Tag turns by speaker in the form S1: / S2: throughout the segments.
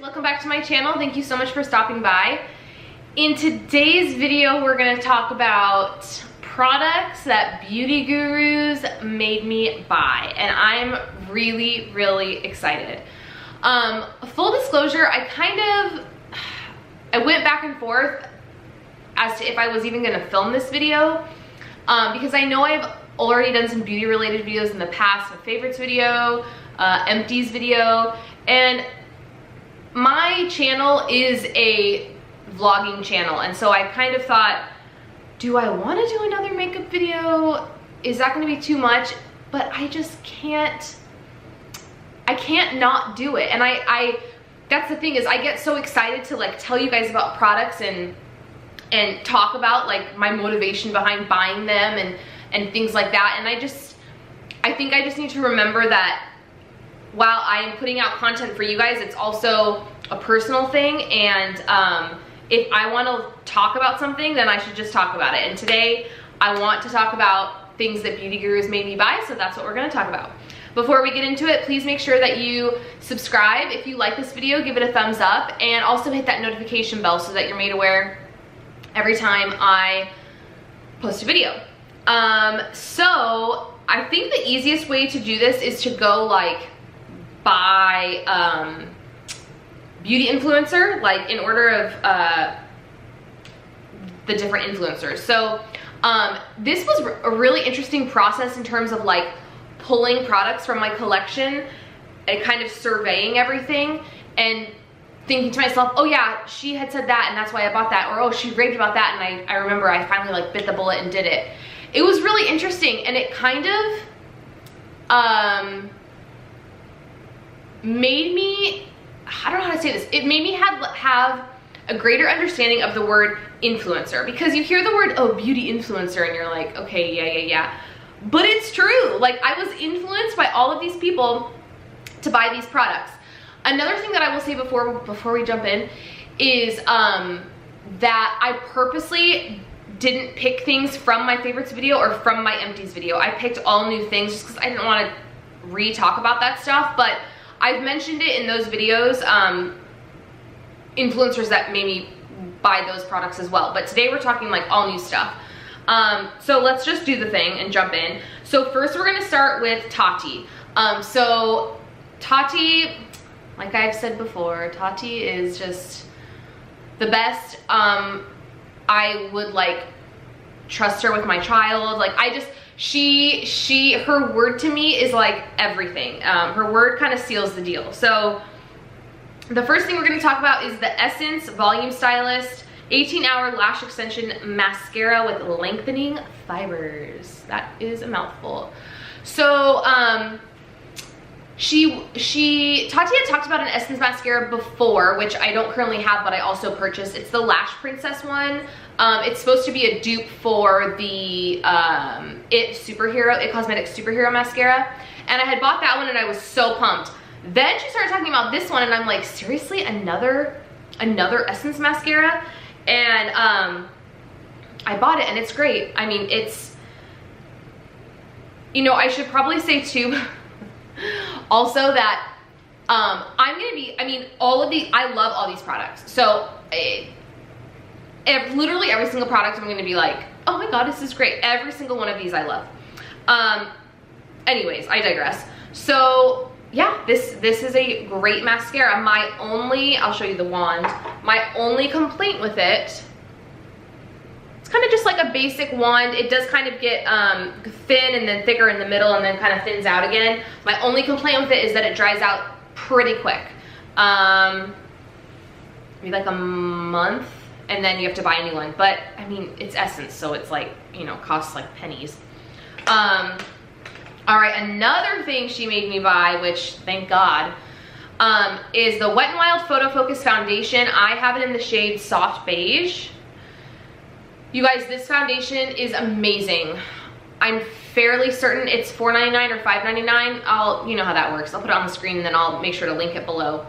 S1: welcome back to my channel. Thank you so much for stopping by. In today's video, we're gonna talk about products that beauty gurus made me buy, and I'm really, really excited. Full disclosure, I went back and forth as to if I was even gonna film this video, because I know I've already done some beauty related videos in the past, a favorites video, empties video, and my channel is a vlogging channel, and so I kind of thought, do I want to do another makeup video? Is that going to be too much? But I just can't, I can't not do it. And I that's the thing, is I get so excited to like tell you guys about products and talk about like my motivation behind buying them and things like that. And I think I just need to remember that while I am putting out content for you guys, it's also a personal thing, and if I want to talk about something, then I should just talk about it. And today I want to talk about things that beauty gurus made me buy, so that's what we're going to talk about. Before we get into it, please make sure that you subscribe. If you like this video, give it a thumbs up, and also hit that notification bell so that you're made aware every time I post a video. So I think the easiest way to do this is to go like by beauty influencer, like in order of the different influencers. So this was a really interesting process in terms of like pulling products from my collection and kind of surveying everything and thinking to myself, oh yeah, she had said that and that's why I bought that, or oh, she raved about that and I remember I finally like bit the bullet and did it. It was really interesting, and it kind of made me, I don't know how to say this, it made me have a greater understanding of the word influencer, because you hear the word, oh, beauty influencer, and you're like, okay, yeah, but it's true. Like, I was influenced by all of these people to buy these products. Another thing that I will say before we jump in is that I purposely didn't pick things from my favorites video or from my empties video. I picked all new things just because I didn't want to re-talk about that stuff, but I've mentioned it in those videos, influencers that made me buy those products as well. But today we're talking like all new stuff. So let's just do the thing and jump in. So first we're gonna start with Tati. So Tati, like I've said before, Tati is just the best. I would like trust her with my child. Like her word to me is like everything. Her word kind of seals the deal. So the first thing we're going to talk about is the Essence Volume Stylist 18-hour lash extension mascara with lengthening fibers. That is a mouthful. So Tati had talked about an Essence mascara before, which I don't currently have, but I also purchased. It's the Lash Princess one. It's supposed to be a dupe for the It Cosmetics Superhero mascara, and I had bought that one and I was so pumped. Then she started talking about this one and I'm like, seriously, another Essence mascara? And I bought it and it's great. I mean, it's, you know, I should probably say too also that I'm gonna be, I mean, I love all these products. So literally every single product I'm gonna be like, oh my god, this is great. Every single one of these I love. Anyways, I digress. So yeah, this is a great mascara. I'll show you the wand. My only complaint with it, it's kind of just like a basic wand. It does kind of get thin and then thicker in the middle and then kind of thins out again. My only complaint with it is that it dries out pretty quick. Maybe like a month, and then you have to buy a new one. But I mean, it's Essence, so it's like, you know, costs like pennies. All right, another thing she made me buy, which thank God, is the Wet n Wild Photo Focus Foundation. I have it in the shade Soft Beige. You guys, this foundation is amazing. I'm fairly certain it's $4.99 or $5.99. You know how that works. I'll put it on the screen and then I'll make sure to link it below.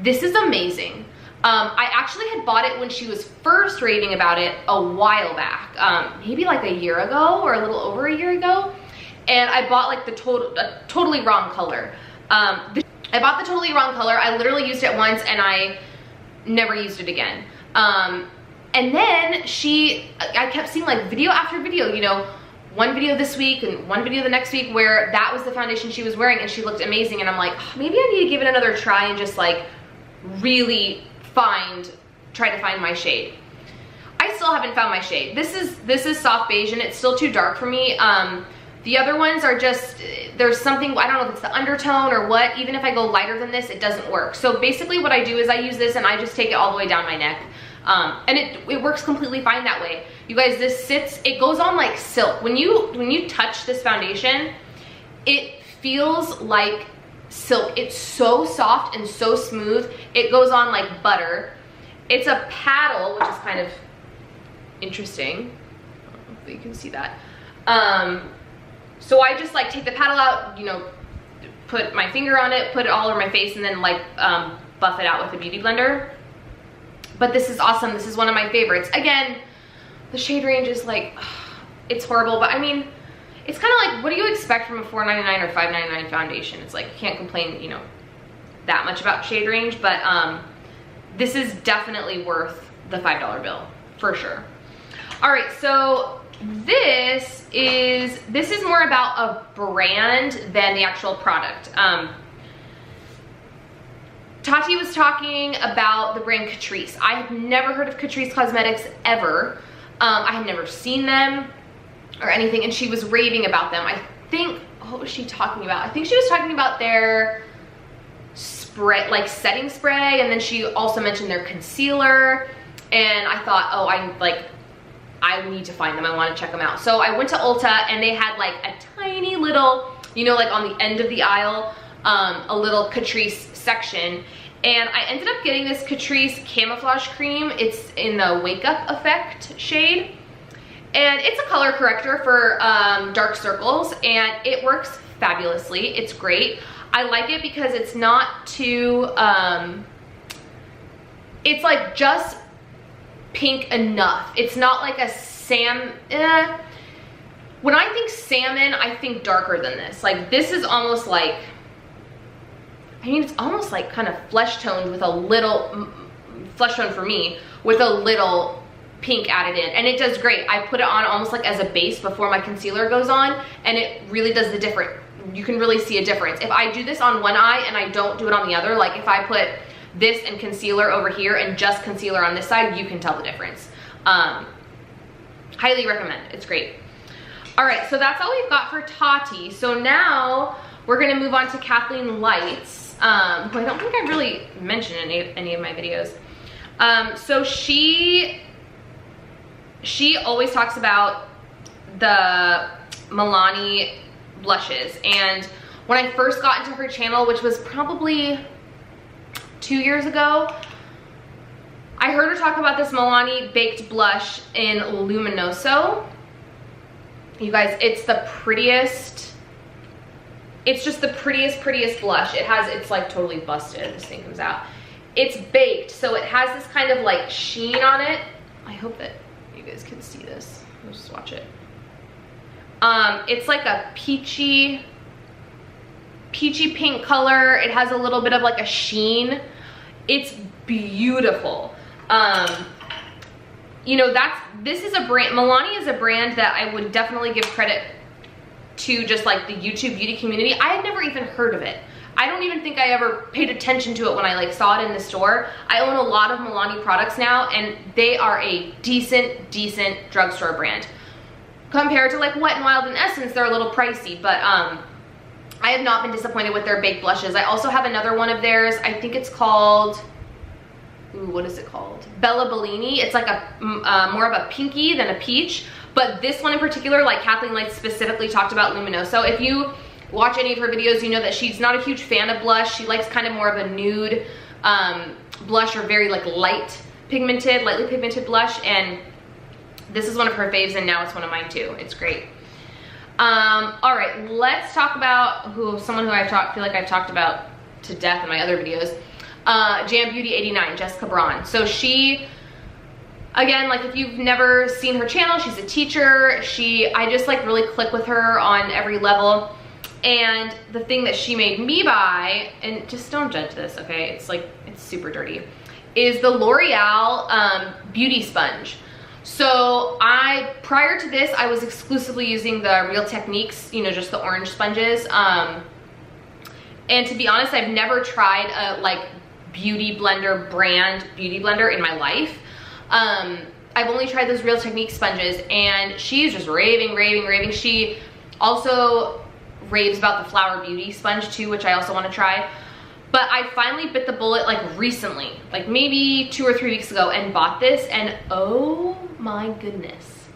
S1: This is amazing. I actually had bought it when she was first raving about it a while back, maybe like a year ago or a little over a year ago. And I bought like the totally wrong color. And I bought the totally wrong color. I literally used it once and I never used it again. And then I kept seeing like video after video, you know, one video this week and one video the next week where that was the foundation she was wearing and she looked amazing. And I'm like, oh, maybe I need to give it another try and just like really try to find my shade. I still haven't found my shade. This is soft beige and it's still too dark for me. The other ones are just, there's something, I don't know if it's the undertone or what, even if I go lighter than this, it doesn't work. So basically what I do is I use this and I just take it all the way down my neck. And it works completely fine that way. You guys, it goes on like silk. When you touch this foundation, it feels like silk. It's so soft and so smooth. It goes on like butter. It's a paddle, which is kind of interesting. Hopefully you can see that. So I just like take the paddle out, you know, put my finger on it, put it all over my face, and then like buff it out with a beauty blender. But this is awesome. This is one of my favorites. Again, the shade range is like, it's horrible, but I mean, it's kind of like, what do you expect from a $4.99 or $5.99 foundation? It's like, you can't complain, you know, that much about shade range, but this is definitely worth the $5 bill, for sure. All right, so this is more about a brand than the actual product. Tati was talking about the brand Catrice. I have never heard of Catrice Cosmetics ever. I had never seen them or anything, and she was raving about them. I think, what was she talking about? I think she was talking about their spray, like setting spray, and then she also mentioned their concealer, and I thought, oh, I need to find them. I want to check them out. So I went to Ulta, and they had like a tiny little, you know, like on the end of the aisle, a little Catrice section, and I ended up getting this Catrice Camouflage Cream. It's in the Wake Up Effect shade, and it's a color corrector for dark circles, and it works fabulously. It's great. I like it because it's not too, it's like just pink enough. It's not like a when I think salmon, I think darker than this. Like this is almost like, I mean, it's almost like kind of flesh toned with a little, flesh tone for me, with a little pink added in, and it does great. I put it on almost like as a base before my concealer goes on, and it really does the difference. You can really see a difference. If I do this on one eye and I don't do it on the other, like if I put this and concealer over here and just concealer on this side, you can tell the difference. Highly recommend. It's great. All right, so that's all we've got for Tati. So now we're gonna move on to Kathleen Lights, who I don't think I've really mentioned in any of my videos. So she always talks about the Milani blushes, and when I first got into her channel, which was probably 2 years ago, I heard her talk about this Milani baked blush in Luminoso. You guys, it's the prettiest. It's just the prettiest blush. It's like totally busted. This thing comes out. It's baked, so it has this kind of like sheen on it. I hope that you guys can see this. Let's just watch it. It's like a peachy pink color. It has a little bit of like a sheen. It's beautiful. You know, this is a brand, Milani is a brand that I would definitely give credit to, just like the YouTube beauty community. I had never even heard of it. I don't even think I ever paid attention to it when I like saw it in the store. I own a lot of Milani products now, and they are a decent drugstore brand. Compared to like Wet n Wild and Essence, they're a little pricey, but I have not been disappointed with their baked blushes. I also have another one of theirs. I think it's called, ooh, what is it called? Bella Bellini. It's like a more of a pinky than a peach, but this one in particular, like Kathleen Lights specifically talked about Luminoso. If you watch any of her videos, you know that she's not a huge fan of blush. She likes kind of more of a nude blush, or very like lightly pigmented blush, and this is one of her faves, and now it's one of mine too. It's great. All right, let's talk about someone who feel like I've talked about to death in my other videos. Jam Beauty 89, Jessica Braun. So she, again, like if you've never seen her channel, she's a teacher. I just like really click with her on every level. And the thing that she made me buy, and just don't judge this, okay? It's like, it's super dirty, is the L'Oreal Beauty Sponge. So prior to this, I was exclusively using the Real Techniques, you know, just the orange sponges. And to be honest, I've never tried a like beauty blender brand beauty blender in my life. I've only tried those Real Techniques sponges, and she's just raving. She also raves about the Flower Beauty sponge too, which I also want to try. But I finally bit the bullet like recently, like maybe 2 or 3 weeks ago, and bought this, and oh my goodness.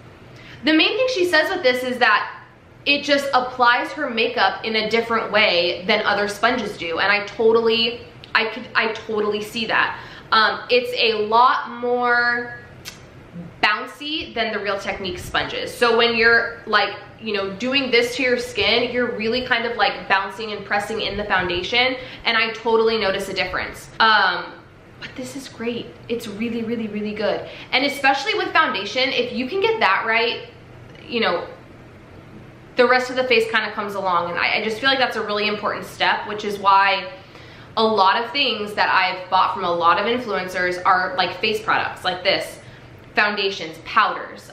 S1: The main thing she says with this is that it just applies her makeup in a different way than other sponges do, and I totally see that. It's a lot more bouncy than the Real Techniques sponges. So when you're like, you know, doing this to your skin, you're really kind of like bouncing and pressing in the foundation, and I totally notice a difference. But this is great. It's really good. And especially with foundation, if you can get that right, you know, the rest of the face kind of comes along. And I just feel like that's a really important step, which is why a lot of things that I've bought from a lot of influencers are like face products like this, foundations, powders.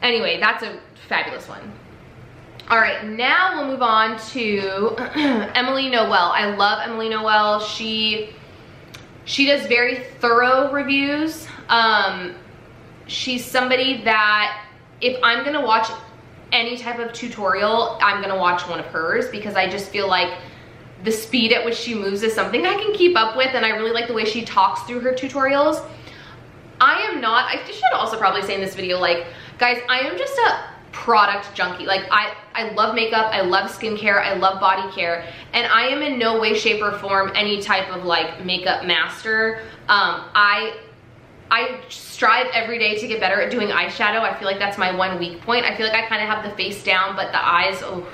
S1: Anyway, that's a fabulous one. All right, now we'll move on to Emily Noel. I love Emily Noel. She does very thorough reviews. She's somebody that if I'm gonna watch any type of tutorial, I'm gonna watch one of hers, because I just feel like the speed at which she moves is something I can keep up with, and I really like the way she talks through her tutorials. I should also probably say in this video, like, guys, I am just a product junkie. Like, I love makeup, I love skincare, I love body care, and I am in no way, shape, or form any type of like makeup master. I strive every day to get better at doing eyeshadow. I feel like that's my one weak point. I feel like I kind of have the face down, but the eyes, oh,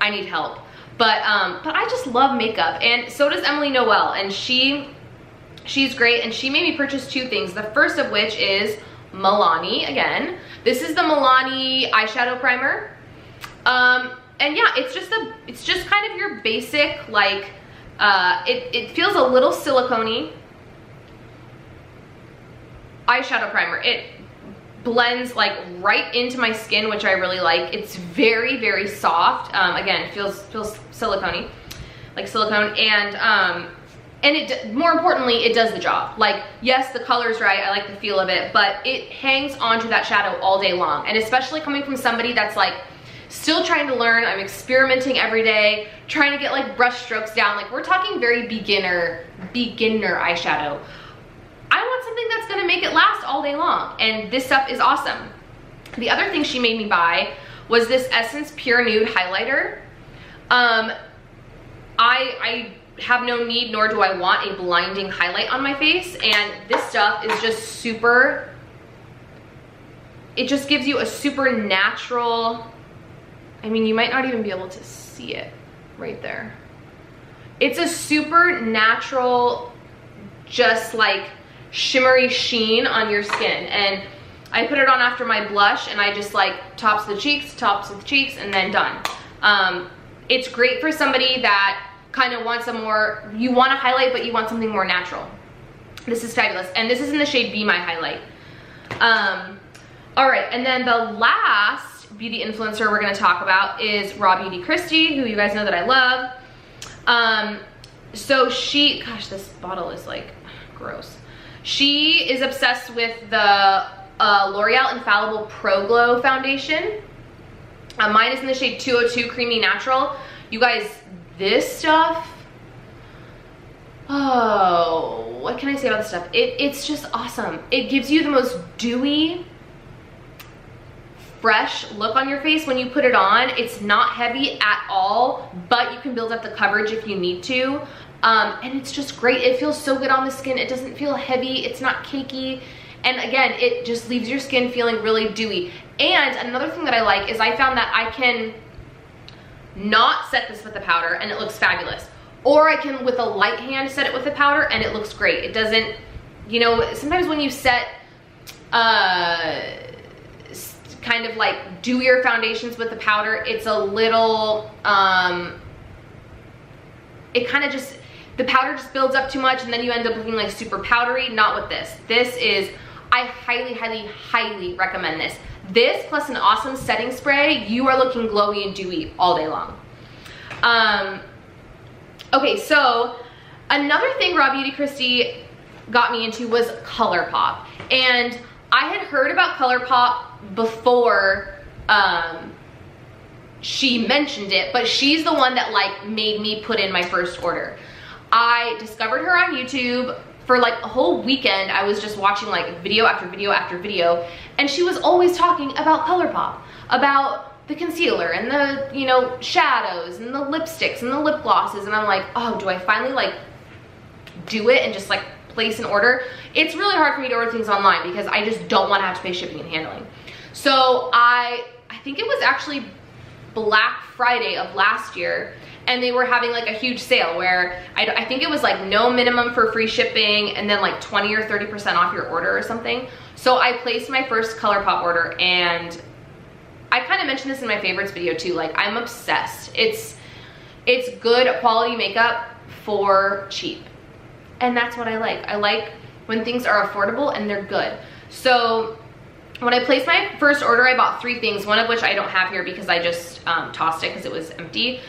S1: I need help. But I just love makeup, and so does Emily Noel, and she's great, and she made me purchase 2 things. The first of which is Milani again. This is the Milani eyeshadow primer. And yeah, it's just kind of your basic, like, it feels a little silicone-y eyeshadow primer. It blends like right into my skin, which I really like. It's very soft. Again, it feels silicone-y, like silicone, and it, more importantly, it does the job. Like, yes, the color's right, I like the feel of it, but it hangs onto that shadow all day long. And especially coming from somebody that's like still trying to learn, I'm experimenting every day, trying to get like brush strokes down. Like, we're talking very beginner eyeshadow. I want something that's gonna make it last all day long, and this stuff is awesome. The other thing she made me buy was this Essence Pure Nude highlighter. I have no need, nor do I want, a blinding highlight on my face, and this stuff is just super, it just gives you a super natural, I mean, you might not even be able to see it right there. It's a super natural, just like shimmery sheen on your skin, and I put it on after my blush, and I just like tops of the cheeks, and then done. It's great for somebody that kind of wants a more, you want to highlight, but you want something more natural. This is fabulous, and this is in the shade Be My Highlight. All right, and then the last beauty influencer we're going to talk about is RawBeautyKristi, who you guys know that I love. So she, gosh, this bottle is like gross. She is obsessed with the L'Oreal Infallible Pro Glow foundation. Mine is in the shade 202 Creamy Natural. You guys, this stuff, oh, what can I say about this stuff? It's just awesome. It gives you the most dewy, fresh look on your face when you put it on. It's not heavy at all, but you can build up the coverage if you need to. And it's just great. It feels so good on the skin. It doesn't feel heavy. It's not cakey. And again, it just leaves your skin feeling really dewy. And another thing that I like is I found that I can not set this with the powder and it looks fabulous. Or I can, with a light hand, set it with the powder and it looks great. It doesn't, you know, sometimes when you set kind kind of like dewier foundations with the powder, it's a little, it kind of just, the powder just builds up too much and then you end up looking like super powdery. Not with this. This is, I highly, highly, highly recommend this. This plus an awesome setting spray, you are looking glowy and dewy all day long. Okay, so another thing RawBeautyKristi got me into was Colourpop. And I had heard about Colourpop before she mentioned it, but she's the one that like made me put in my first order. I discovered her on YouTube. For like a whole weekend, I was just watching like video after video after video, and she was always talking about Colourpop, about the concealer and the, you know, shadows and the lipsticks and the lip glosses, and I'm like, oh, do I finally like do it and just like place an order? It's really hard for me to order things online because I just don't want to have to pay shipping and handling. So I think it was actually Black Friday of last year, and they were having like a huge sale where I think it was like no minimum for free shipping and then like 20 or 30% off your order or something. So I placed my first Colourpop order, and I kind of mentioned this in my favorites video too, like I'm obsessed. It's good quality makeup for cheap. And that's what I like. I like when things are affordable and they're good. So when I placed my first order, I bought 3 things, one of which I don't have here because I just tossed it because it was empty,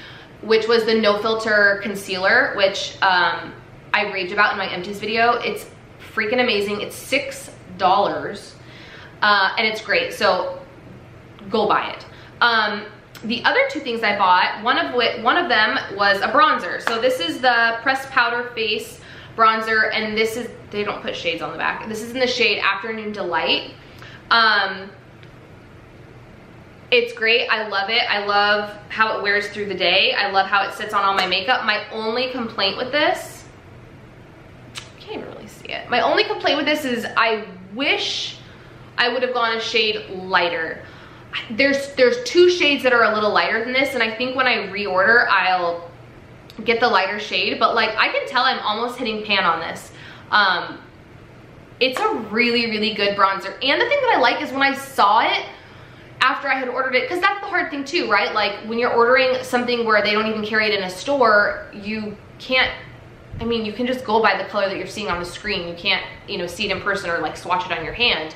S1: which was the No Filter Concealer, which I raved about in my empties video. It's freaking amazing. It's $6 and it's great, so go buy it. The other 2 things I bought, one of them was a bronzer. So this is the Pressed Powder Face bronzer, and this is, they don't put shades on the back. This is in the shade Afternoon Delight. It's great. I love it. I love how it wears through the day. I love how it sits on all my makeup. My only complaint with this, you can't even really see it. My only complaint with this is I wish I would have gone a shade lighter. There's 2 shades that are a little lighter than this, and I think when I reorder, I'll get the lighter shade, but like I can tell I'm almost hitting pan on this. It's a really, really good bronzer. And the thing that I like is when I saw it after I had ordered it, because that's the hard thing too, right? Like when you're ordering something where they don't even carry it in a store, you can't, I mean, you can just go by the color that you're seeing on the screen. You can't, you know, see it in person or like swatch it on your hand.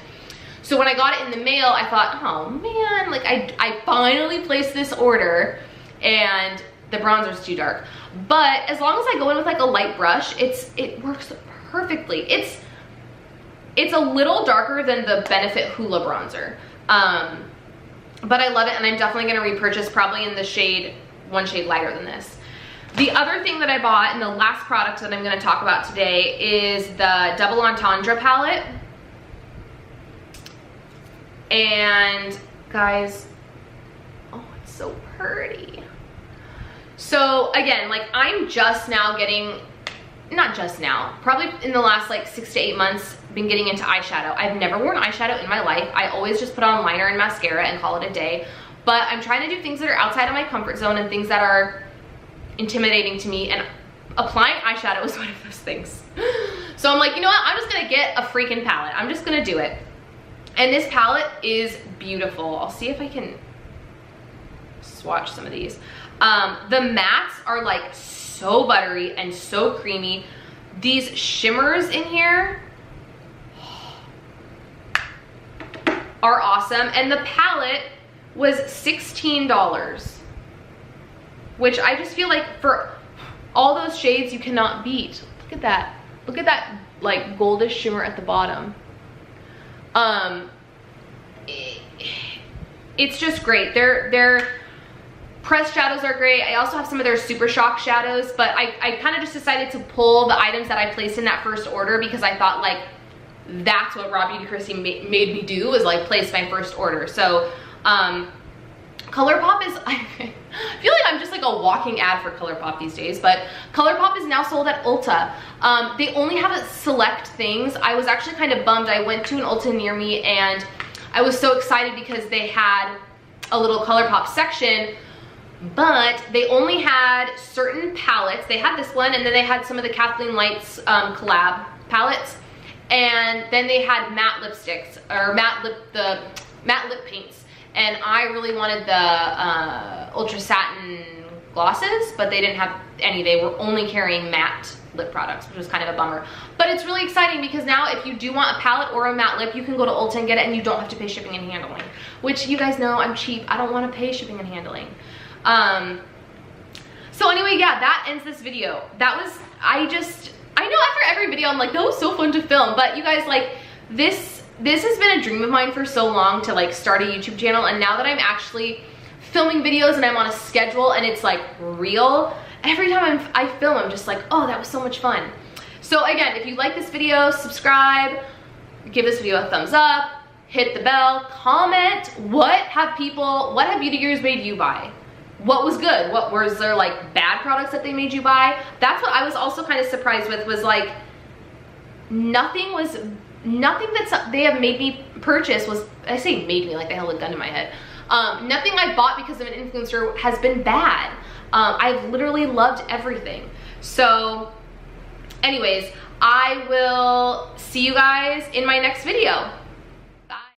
S1: So when I got it in the mail, I thought, oh man, like I finally placed this order and the bronzer's too dark. But as long as I go in with like a light brush, it works perfectly. It's a little darker than the Benefit Hoola bronzer. But I love it, and I'm definitely gonna repurchase, probably in the shade, 1 shade lighter than this. The other thing that I bought, and the last product that I'm gonna talk about today, is the Double Entendre palette. And guys, oh, it's so pretty. So again, like I'm just now getting, not just now, probably in the last like 6 to 8 months, been getting into eyeshadow. I've never worn eyeshadow in my life. I always just put on liner and mascara and call it a day. But I'm trying to do things that are outside of my comfort zone and things that are intimidating to me, and applying eyeshadow is one of those things. So I'm like, you know what? I'm just gonna get a freaking palette. I'm just gonna do it. And this palette is beautiful. I'll see if I can swatch some of these. The mattes are like so buttery and so creamy. These shimmers in here are awesome. And the palette was $16, which I just feel like for all those shades you cannot beat. Look at that. Look at that like goldish shimmer at the bottom. It's just great. Their pressed shadows are great. I also have some of their Super Shock shadows, but I kind of just decided to pull the items that I placed in that first order because I thought like that's what RawBeautyKristi made me do, was like place my first order. So Colourpop is, I feel like I'm just like a walking ad for Colourpop these days, but Colourpop is now sold at Ulta. They only have select things. I was actually kind of bummed. I went to an Ulta near me and I was so excited because they had a little Colourpop section, but they only had certain palettes. They had this one, and then they had some of the Kathleen Lights collab palettes, and then they had matte lipsticks, or the matte lip paints. and I really wanted the Ultra Satin glosses, but they didn't have any. They were only carrying matte lip products, which was kind of a bummer. But it's really exciting because now if you do want a palette or a matte lip, you can go to Ulta and get it, and you don't have to pay shipping and handling, which you guys know I'm cheap. I don't want to pay shipping and handling. So anyway, yeah, that ends this video. That was, I know after every video I'm like, that was so fun to film, but you guys, like, this has been a dream of mine for so long to like start a YouTube channel, and now that I'm actually filming videos and I'm on a schedule and it's like real, every time I film, I'm just like, oh, that was so much fun. So again, if you like this video, subscribe, give this video a thumbs up, hit the bell, comment, what have beauty gurus made you buy? What was good? What was there, like, bad products that they made you buy? That's what I was also kind of surprised with, was like, nothing that they have made me purchase was, I say made me like they held a gun to my head. Nothing I bought because of an influencer has been bad. I've literally loved everything. So anyways, I will see you guys in my next video.